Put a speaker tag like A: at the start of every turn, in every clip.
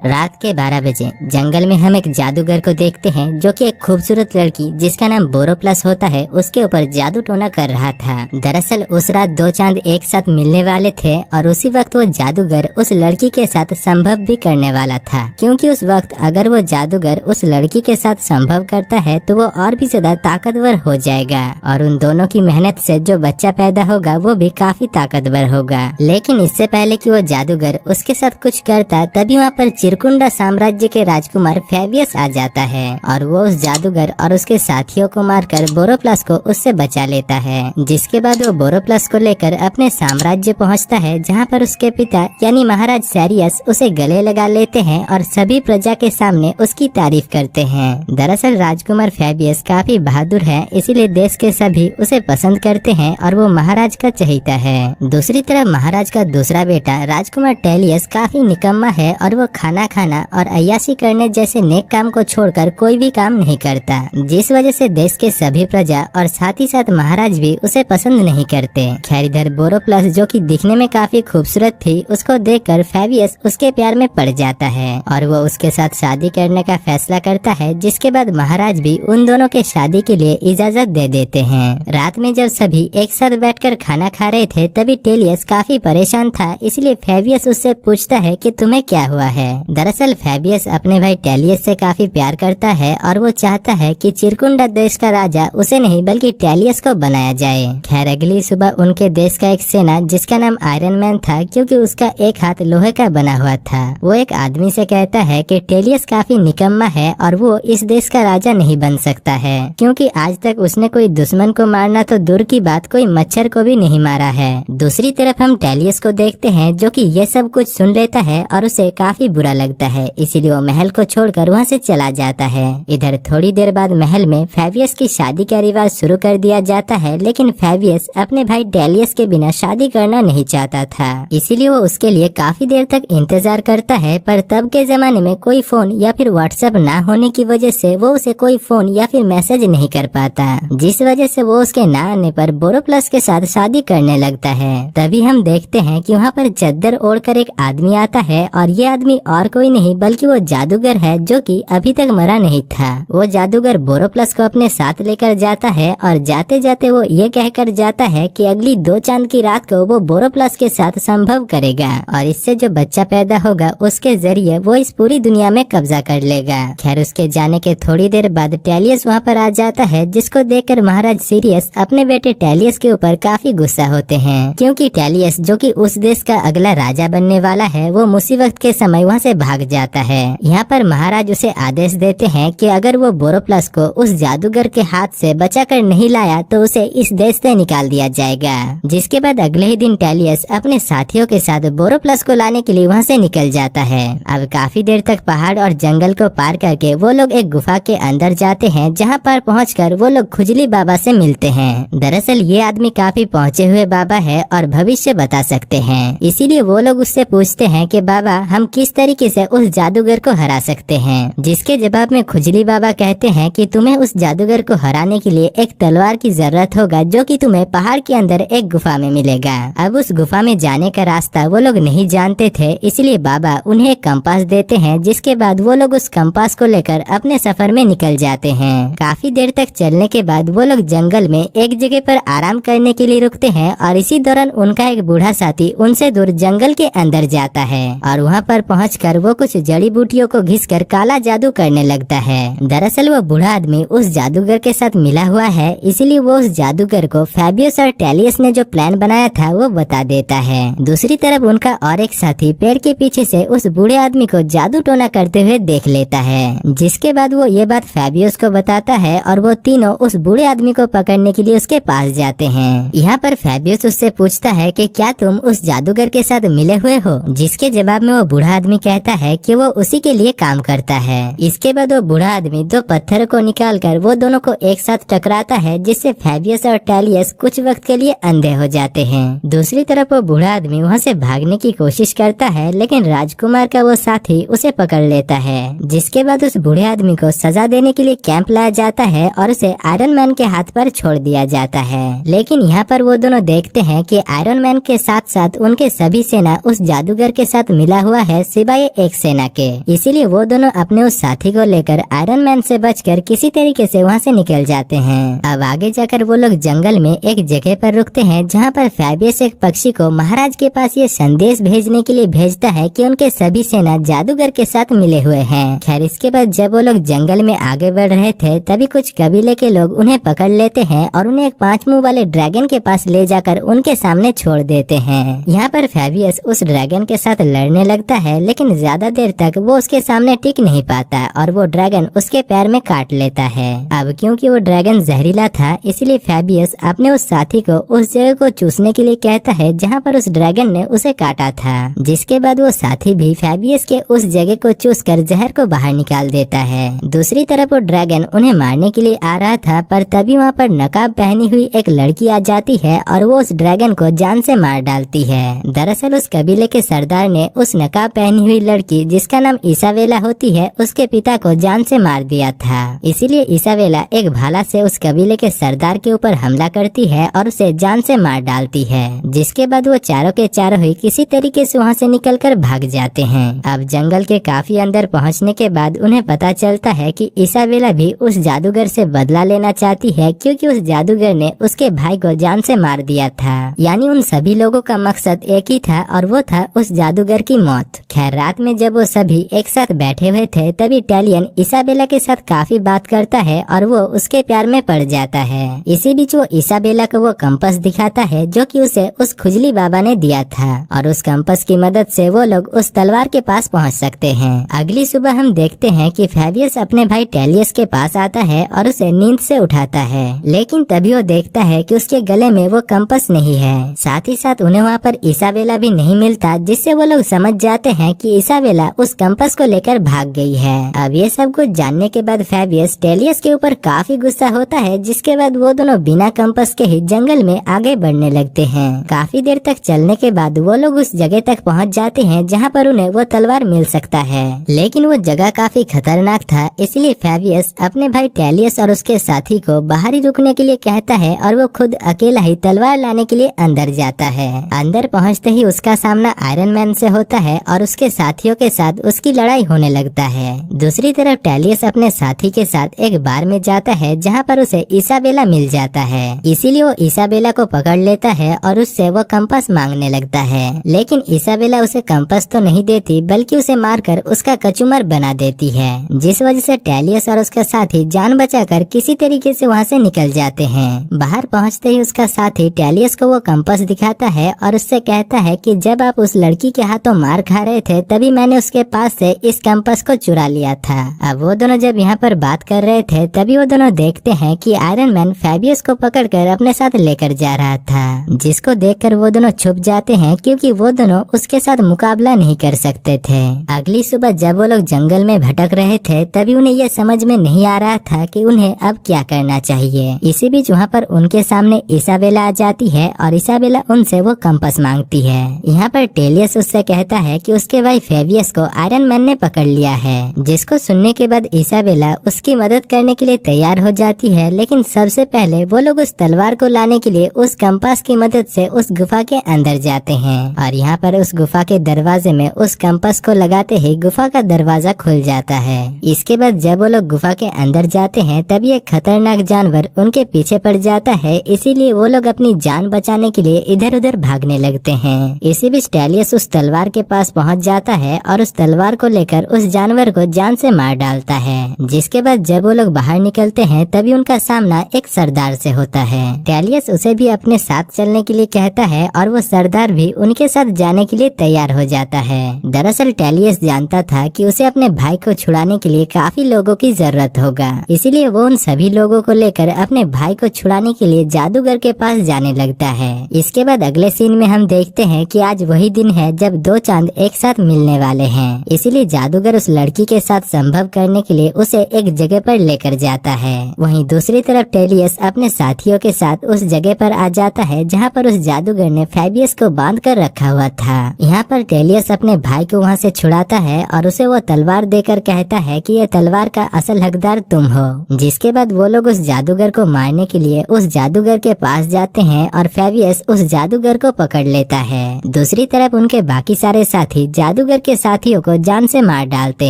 A: रात के 12 बजे जंगल में हम एक जादूगर को देखते हैं जो कि एक खूबसूरत लड़की जिसका नाम बोरोप्लस होता है उसके ऊपर जादू टोना कर रहा था। दरअसल उस रात दो चांद एक साथ मिलने वाले थे और उसी वक्त वो जादूगर उस लड़की के साथ संभव भी करने वाला था, क्योंकि उस वक्त अगर वो जादूगर उस लड़की के साथ संभव करता है तो वो और भी ज्यादा ताकतवर हो जाएगा और उन दोनों की मेहनत से जो बच्चा पैदा होगा वो भी काफी ताकतवर होगा। लेकिन इससे पहले कि वो जादूगर उसके साथ कुछ करता तभी वहाँ पर चिरकुंडा साम्राज्य के राजकुमार फेबियस आ जाता है और वो उस जादूगर और उसके साथियों को मारकर बोरोप्लस को उससे बचा लेता है। जिसके बाद वो बोरोप्लस को लेकर अपने साम्राज्य पहुंचता है, जहां पर उसके पिता यानी महाराज सैरियस उसे गले लगा लेते हैं और सभी प्रजा के सामने उसकी तारीफ करते हैं। दरअसल राजकुमार फेबियस काफी बहादुर है, इसीलिए देश के सभी उसे पसंद करते हैं और वो महाराज का चहेता है। दूसरी तरफ महाराज का दूसरा बेटा राजकुमार टेलियस काफी निकम्मा है और वो खाना और अय्याशी करने जैसे नेक काम को छोड़कर कोई भी काम नहीं करता, जिस वजह से देश के सभी प्रजा और साथ ही साथ महाराज भी उसे पसंद नहीं करते। खैर इधर बोरोप्लस जो कि दिखने में काफी खूबसूरत थी, उसको देखकर फेबियस उसके प्यार में पड़ जाता है और वो उसके साथ शादी करने का फैसला करता है, जिसके बाद महाराज भी उन दोनों के शादी के लिए इजाजत दे देते हैं। रात में जब सभी एक साथ बैठकर खाना खा रहे थे तभी टेलियस काफी परेशान था, इसलिए फेबियस उससे पूछता है कि तुम्हें क्या हुआ है। दरअसल फेबियस अपने भाई टेलियस से काफी प्यार करता है और वो चाहता है कि चिरकुंडा देश का राजा उसे नहीं बल्कि टेलियस को बनाया जाए। खैर अगली सुबह उनके देश का एक सेना जिसका नाम आयरन मैन था, क्योंकि उसका एक हाथ लोहे का बना हुआ था, वो एक आदमी से कहता है कि टेलियस काफी निकम्मा है और वो इस देश का राजा नहीं बन सकता है, क्योंकि आज तक उसने कोई दुश्मन को मारना तो दूर की बात कोई मच्छर को भी नहीं मारा है। दूसरी तरफ हम टेलियस को देखते हैं जो कि ये सब कुछ सुन लेता है और उसे काफी बुरा लगता है, इसीलिए वो महल को छोड़कर वहाँ से चला जाता है। इधर थोड़ी देर बाद महल में फेबियस की शादी का रिवाज शुरू कर दिया जाता है, लेकिन फेबियस अपने भाई टेलियस के बिना शादी करना नहीं चाहता था, इसीलिए वो उसके लिए काफी देर तक इंतजार करता है। पर तब के जमाने में कोई फोन या फिर व्हाट्सएप ना होने की वजह से वो उसे कोई फोन या फिर मैसेज नहीं कर पाता, जिस वजह से वो उसके ना आने पर बोरोप्लस के साथ शादी करने लगता है। तभी हम देखते हैं कि वहाँ पर चद्दर ओढ़कर एक आदमी आता है और ये आदमी और कोई नहीं बल्कि वो जादूगर है जो कि अभी तक मरा नहीं था। वो जादूगर बोरोप्लस को अपने साथ लेकर जाता है और जाते जाते वो ये कहकर जाता है कि अगली 2 चांद की रात को वो बोरोप्लस के साथ संभव करेगा और इससे जो बच्चा पैदा होगा उसके जरिए वो इस पूरी दुनिया में कब्जा कर लेगा। खैर उसके जाने के थोड़ी देर बाद टेलियस वहाँ पर आ जाता है, जिसको देखकर महाराज सीरियस अपने बेटे टेलियस के ऊपर काफी गुस्सा होते हैं, क्योंकि टेलियस जो कि उस देश का अगला राजा बनने वाला है वो मुसीबत के समय वहाँ से भाग जाता है। यहाँ पर महाराज उसे आदेश देते हैं कि अगर वो बोरोप्लस को उस जादूगर के हाथ से बचाकर नहीं लाया तो उसे इस देश से निकाल दिया जाएगा। जिसके बाद अगले ही दिन टेलियस अपने साथियों के साथ बोरोप्लस को लाने के लिए वहाँ से निकल जाता है। अब काफी देर तक पहाड़ और जंगल को पार करके वो लोग एक गुफा के अंदर जाते हैं, जहाँ पर पहुँचकर वो लोग खुजली बाबा से मिलते हैं। दरअसल ये आदमी काफी पहुँचे हुए बाबा है और भविष्य बता सकते हैं, इसीलिए वो लोग उससे पूछते हैं कि बाबा हम किस तरीके से उस जादूगर को हरा सकते हैं। जिसके जवाब में खुजली बाबा कहते हैं कि तुम्हें उस जादूगर को हराने के लिए एक तलवार की जरूरत होगा, जो कि तुम्हें पहाड़ के अंदर एक गुफा में मिलेगा। अब उस गुफा में जाने का रास्ता वो लोग नहीं जानते थे, इसलिए बाबा उन्हें एक कंपास देते हैं, जिसके बाद वो लोग उस कंपास को लेकर अपने सफर में निकल जाते हैं। काफी देर तक चलने के बाद वो लोग जंगल में एक जगह पर आराम करने के लिए रुकते हैं और इसी दौरान उनका एक बूढ़ा साथी उनसे दूर जंगल के अंदर जाता है और वहाँ पर पहुंचकर वो कुछ जड़ी बूटियों को घिसकर काला जादू करने लगता है। दरअसल वो बूढ़ा आदमी उस जादूगर के साथ मिला हुआ है, इसीलिए वो उस जादूगर को फेबियस और टेलियस ने जो प्लान बनाया था वो बता देता है। दूसरी तरफ उनका और एक साथी पेड़ के पीछे से उस बूढ़े आदमी को जादू टोना करते हुए देख लेता है, जिसके बाद वो ये बात फेबियस को बताता है और वो तीनों उस बूढ़े आदमी को पकड़ने के लिए उसके पास जाते हैं। यहाँ पर फेबियस उससे पूछता है कि क्या तुम उस जादूगर के साथ मिले हुए हो, जिसके जवाब में वो बूढ़ा आदमी कहता है कि वो उसी के लिए काम करता है। इसके बाद वो बूढ़ा आदमी 2 पत्थर को निकालकर वो दोनों को एक साथ टकराता है, जिससे फेबियस और टेलियस कुछ वक्त के लिए अंधे हो जाते हैं। दूसरी तरफ वो बूढ़ा आदमी वहाँ से भागने की कोशिश करता है, लेकिन राजकुमार का वो साथी उसे पकड़ लेता है। जिसके बाद उस बूढ़े आदमी को सजा देने के लिए कैंप लाया जाता है और उसे आयरन मैन के हाथ पर छोड़ दिया जाता है। लेकिन यहाँ पर वो दोनों देखते हैं कि आयरन मैन के साथ साथ उनके सभी सेना उस जादूगर के साथ मिला हुआ है, सिवाय एक सेना के। इसीलिए वो दोनों अपने उस साथी को लेकर आयरन मैन से बचकर किसी तरीके से वहाँ से निकल जाते हैं। अब आगे जाकर वो लोग जंगल में एक जगह पर रुकते हैं जहाँ पर फैबियस एक पक्षी को महाराज के पास ये संदेश भेजने के लिए भेजता है कि उनके सभी सेना जादूगर के साथ मिले हुए हैं। खैर इसके बाद जब वो लोग जंगल में आगे बढ़ रहे थे तभी कुछ कबीले के लोग उन्हें पकड़ लेते हैं और उन्हें एक 5 मुंह वाले ड्रैगन के पास ले जाकर उनके सामने छोड़ देते हैं। यहाँ पर फैबियस उस ड्रैगन के साथ लड़ने लगता है, लेकिन ज्यादा देर तक वो उसके सामने टिक नहीं पाता और वो ड्रैगन उसके पैर में काट लेता है। अब क्योंकि वो ड्रैगन जहरीला था इसलिए फैबियस अपने उस साथी को उस जगह को चूसने के लिए कहता है जहाँ पर उस ड्रैगन ने उसे काटा था। जिसके बाद वो साथी भी फैबियस के उस जगह को चूस कर जहर को बाहर निकाल देता है। दूसरी तरफ वो ड्रैगन उन्हें मारने के लिए आ रहा था, पर तभी वहाँ पर नकाब पहनी हुई एक लड़की आ जाती है और वो उस ड्रैगन को जान से मार डालती है। दरअसल उस कबीले के सरदार ने उस नकाब पहनी हुई लड़की जिसका नाम इसाबेला होती है उसके पिता को जान से मार दिया था। इसीलिए इसाबेला एक भाला से उस कबीले के सरदार के ऊपर हमला करती है और उसे जान से मार डालती है। जिसके बाद वो चारों के चारों ही किसी तरीके से वहाँ से निकलकर भाग जाते हैं। अब जंगल के काफी अंदर पहुँचने के बाद उन्हें पता चलता है कि इसाबेला भी उस जादूगर से बदला लेना चाहती है, क्योंकि उस जादूगर ने उसके भाई को जान से मार दिया था। यानी उन सभी लोगों का मकसद एक ही था और वो था उस जादूगर की मौत। खैर रात में जब वो सभी एक साथ बैठे हुए थे तभी टैलियन इसाबेला के साथ काफी बात करता है और वो उसके प्यार में पड़ जाता है। इसी बीच वो इसाबेला को वो कंपास दिखाता है जो कि उसे उस खुजली बाबा ने दिया था और उस कंपास की मदद से वो लोग उस तलवार के पास पहुंच सकते हैं। अगली सुबह हम देखते हैं कि फैबियस अपने भाई टेलियस के पास आता है और उसे नींद से उठाता है, लेकिन तभी वो देखता है कि उसके गले में वो कंपास नहीं है। साथ ही साथ उन्हें वहाँ पर इसाबेला भी नहीं मिलता, जिससे वो लोग समझ जाते हैं कि इसाबेला उस कंपास को लेकर भाग गई है। अब ये सब कुछ जानने के बाद फैबियस टेलियस के ऊपर काफी गुस्सा होता है, जिसके बाद वो दोनों बिना कंपास के ही जंगल में आगे बढ़ने लगते हैं। काफी देर तक चलने के बाद वो लोग उस जगह तक पहुंच जाते हैं जहां पर उन्हें वो तलवार मिल सकता है, लेकिन वो जगह काफी खतरनाक था। इसलिए फैबियस अपने भाई टेलियस और उसके साथी को बाहर ही रुकने के लिए कहता है और वो खुद अकेला ही तलवार लाने के लिए अंदर जाता है। अंदर पहुंचते ही उसका सामना आयरन मैन से होता है और उसके साथियों के साथ उसकी लड़ाई होने लगता है। दूसरी तरफ टेलियस अपने साथी के साथ एक बार में जाता है जहाँ पर उसे इसाबेला मिल जाता है। इसीलिए वो इसाबेला को पकड़ लेता है और उससे वो कंपास मांगने लगता है, लेकिन इसाबेला उसे कंपास तो नहीं देती बल्कि उसे मारकर उसका कचूमर बना देती है, जिस वजह से टेलियस और उसका साथी जान बचाकर किसी तरीके से वहाँ से निकल जाते हैं। बाहर पहुँचते ही उसका साथी टेलियस को वो कंपास दिखाता है और उससे कहता है कि जब आप उस लड़की के हाथों मार खा रहे थे तभी मैंने उसके पास से इस कंपास को चुरा लिया था। अब वो दोनों जब यहाँ पर बात कर रहे थे तभी वो दोनों देखते हैं कि आयरन मैन फैबियस को पकड़कर अपने साथ लेकर जा रहा था, जिसको देखकर वो दोनों छुप जाते हैं क्योंकि वो दोनों उसके साथ मुकाबला नहीं कर सकते थे। अगली सुबह जब वो लोग जंगल में भटक रहे थे तभी उन्हें यह समझ में नहीं आ रहा था कि उन्हें अब क्या करना चाहिए। इसी बीच वहाँ पर उनके सामने इसाबेला आ जाती है और इसाबेला उनसे वो कंपास मांगती है। यहाँ पर टेलियस उससे कहता है कि उसके भाई फेबियस को आयरन मैन ने पकड़ लिया है, जिसको सुनने के बाद इसाबेला उसकी मदद करने के लिए तैयार हो जाती है। लेकिन सबसे पहले वो लोग उस तलवार को लाने के लिए उस कंपास की मदद से उस गुफा के अंदर जाते हैं और यहाँ पर उस गुफा के दरवाजे में उस कंपास को लगाते ही गुफा का दरवाजा खुल जाता है। इसके बाद जब वो लोग गुफा के अंदर जाते हैं तभी एक खतरनाक जानवर उनके पीछे पड़ जाता है, इसीलिए वो लोग अपनी जान बचाने के लिए इधर उधर भागने लगते हैं। इसी बीच टेलियस उस तलवार के पास पहुंच जाता है और उस तलवार को लेकर उस जानवर को जान से मार डालता है। जिसके बाद जब वो लोग बाहर निकलते हैं तभी उनका सामना एक सरदार से होता है। टेलियस उसे भी अपने साथ चलने के लिए कहता है और वो सरदार भी उनके साथ जाने के लिए तैयार हो जाता है। दरअसल टेलियस जानता था कि उसे अपने भाई को छुड़ाने के लिए काफी लोगों की जरूरत होगा, इसीलिए वो उन सभी लोगों को लेकर अपने भाई को छुड़ाने के लिए जादूगर के पास जाने लगता है। इसके बाद अगले सीन में हम देखते हैं कि आज वही दिन है जब दो चांद एक साथ मिलने वाले हैं, इसीलिए जादूगर उस लड़की के साथ संभव करने के लिए उसे एक जगह पर लेकर जाता है। वहीं दूसरी तरफ टेलियस अपने साथियों के साथ उस जगह पर आ जाता है जहाँ पर उस जादूगर ने फैबियस को बांध कर रखा हुआ था। यहाँ पर टेलियस अपने भाई को वहाँ से छुड़ाता है और उसे वो तलवार देकर कहता है कि ये तलवार का असल हकदार तुम हो। जिसके बाद वो लोग उस जादूगर को मारने के लिए उस जादूगर के पास जाते हैं और फैबियस उस जादूगर को पकड़ लेता है। दूसरी तरफ उनके बाकी सारे साथी जादूगर जादूगर के साथियों को जान से मार डालते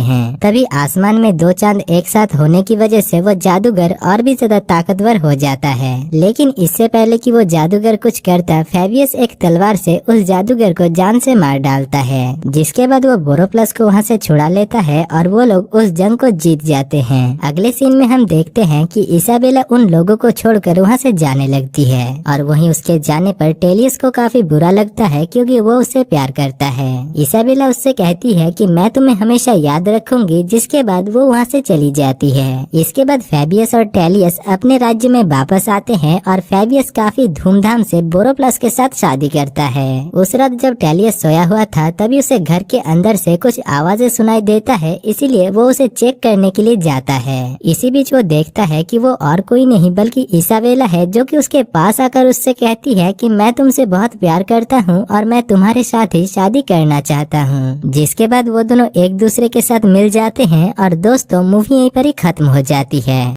A: हैं। तभी आसमान में दो चांद एक साथ होने की वजह से वो जादूगर और भी ज्यादा ताकतवर हो जाता है। लेकिन इससे पहले कि वो जादूगर कुछ करता, फेबियस एक तलवार से उस जादूगर को जान से मार डालता है, जिसके बाद वो बोरोप्लस को वहाँ से छुड़ा लेता है और वो लोग उस जंग को जीत जाते हैं। अगले सीन में हम देखते हैं कि इसाबेला उन लोगों को छोड़कर वहाँ से जाने लगती है और वहीं उसके जाने पर टेलियस को काफी बुरा लगता है क्योंकि वो उससे प्यार करता है। इसाबेला उससे कहती है कि मैं तुम्हें हमेशा याद रखूंगी, जिसके बाद वो वहाँ से चली जाती है। इसके बाद फेबियस और टेलियस अपने राज्य में वापस आते हैं और फेबियस काफी धूमधाम से बोरोप्लस के साथ शादी करता है। उस रात जब टेलियस सोया हुआ था तभी उसे घर के अंदर से कुछ आवाजें सुनाई देता है, इसीलिए वो उसे चेक करने के लिए जाता है। इसी बीच वो देखता है कि वो और कोई नहीं बल्कि इसाबेला है, जो कि उसके पास आकर उससे कहती है कि मैं तुमसे बहुत प्यार करता हूँ और मैं तुम्हारे साथ ही शादी करना चाहता हूँ। जिसके बाद वो दोनों एक दूसरे के साथ मिल जाते हैं और दोस्तों मूवी यहीं पर ही खत्म हो जाती है।